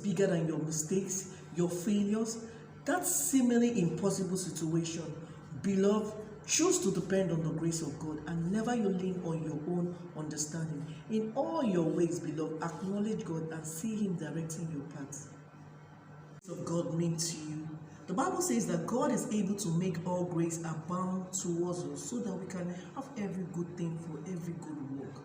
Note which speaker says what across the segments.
Speaker 1: bigger than your mistakes, your failures, that seemingly impossible situation. Beloved, choose to depend on the grace of God and never you lean on your own understanding. In all your ways, beloved, acknowledge God and see Him directing your path. What of God mean to you? The Bible says that God is able to make all grace abound towards us so that we can have every good thing for every good work.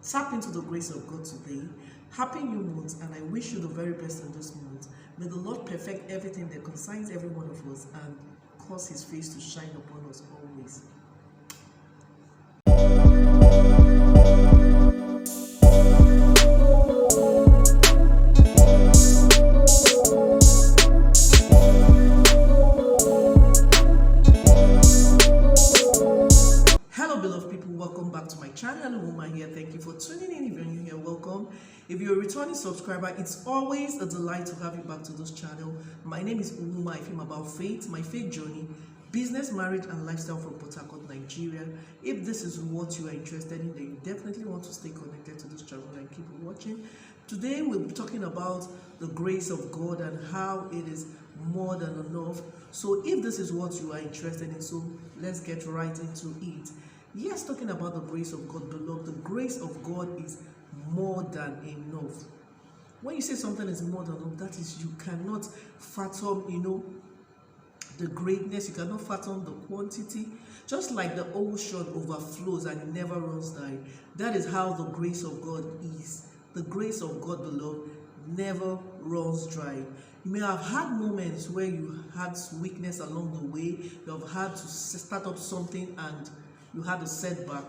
Speaker 1: Tap into the grace of God today. Happy new month, and I wish you the very best in this month. May the Lord perfect everything that concerns every one of us and cause His face to shine upon us always. Hello beloved people, welcome back to my channel. Uwauma here. Thank you for tuning in. If you're new here, welcome. If you're a returning subscriber, it's always a delight to have you back to this channel. My name is Uwauma. I film about faith, my faith journey, business, marriage, and lifestyle from Port Harcourt, Nigeria. If this is what you are interested in, then you definitely want to stay connected to this channel and keep watching. Today we'll be talking about the grace of God and how it is more than enough. So if this is what you are interested in, so let's get right into it. Yes, talking about the grace of God, beloved, the grace of God is more than enough. When you say something is more than enough, that is, you cannot fathom, the greatness, you cannot fathom the quantity. Just like the ocean overflows and it never runs dry, that is how the grace of God is. The grace of God, beloved, never runs dry. You may have had moments where you had weakness along the way, you have had to start up something and you had a setback.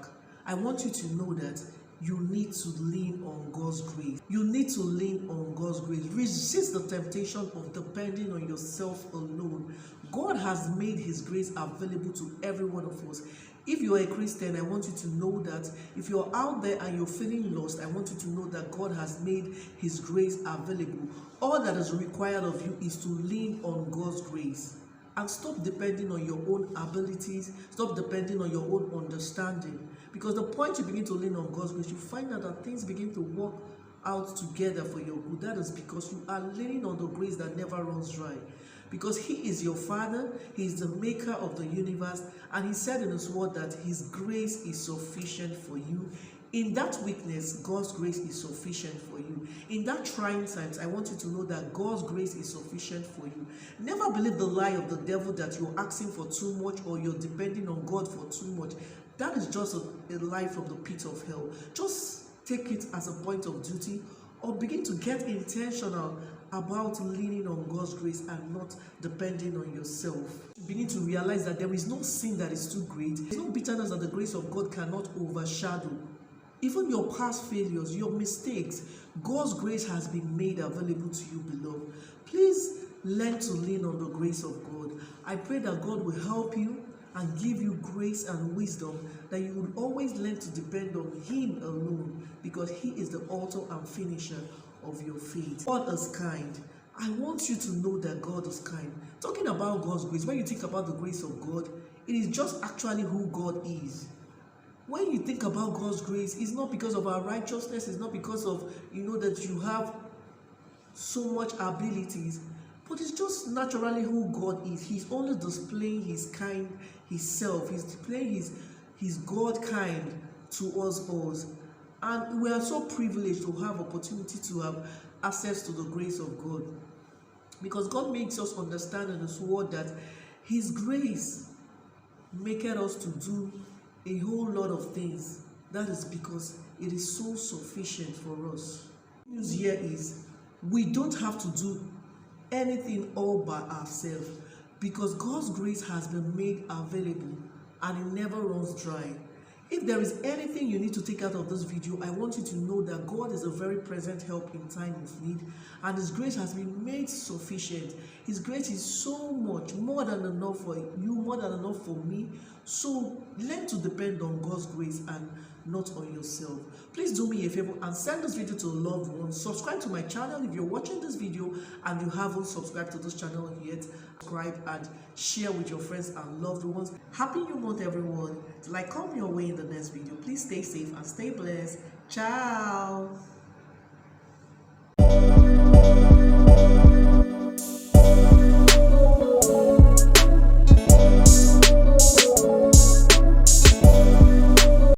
Speaker 1: I want you to know that you need to lean on God's grace. You need to lean on God's grace. Resist the temptation of depending on yourself alone. God has made His grace available to every one of us. If you are a Christian, I want you to know that. If you're out there and you're feeling lost, I want you to know that God has made His grace available. All that is required of you is to lean on God's grace. And stop depending on your own abilities. Stop depending on your own understanding. Because the point you begin to lean on God's grace, you find out that things begin to work out together for your good. That is because you are leaning on the grace that never runs dry. Because He is your Father, He is the maker of the universe, and He said in His word that His grace is sufficient for you. In that weakness, God's grace is sufficient for you. In that trying times, I want you to know that God's grace is sufficient for you. Never believe the lie of the devil that you're asking for too much or you're depending on God for too much. That is just a lie from the pit of hell. Just take it as a point of duty, or begin to get intentional about leaning on God's grace and not depending on yourself. Begin to realize that there is no sin that is too great. There is no bitterness that the grace of God cannot overshadow. Even your past failures, your mistakes, God's grace has been made available to you, beloved. Please learn to lean on the grace of God. I pray that God will help you and give you grace and wisdom, that you will always learn to depend on Him alone, because He is the author and finisher of your faith. God is kind. I want you to know that God is kind. Talking about God's grace, when you think about the grace of God, it is just actually who God is. When you think about God's grace, it's not because of our righteousness, it's not because of, that you have so much abilities, but it's just naturally who God is. He's only displaying His kind, Himself. He's displaying His God kind to us all. And we are so privileged to have opportunity to have access to the grace of God. Because God makes us understand in His word that His grace maketh us to do a whole lot of things. That is because it is so sufficient for us. The news here is we don't have to do anything all by ourselves, because God's grace has been made available and it never runs dry. If there is anything you need to take out of this video, I want you to know that God is a very present help in time of need, and His grace has been made sufficient. His grace is so much more than enough for you, more than enough for me. So learn to depend on God's grace and not on yourself. Please do me a favor and send this video to a loved one. Subscribe to my channel if you're watching this video and you haven't subscribed to this channel yet. Subscribe and share with your friends and loved ones. Happy new month, everyone. Till I come your way in the next video, please stay safe and stay blessed. Ciao.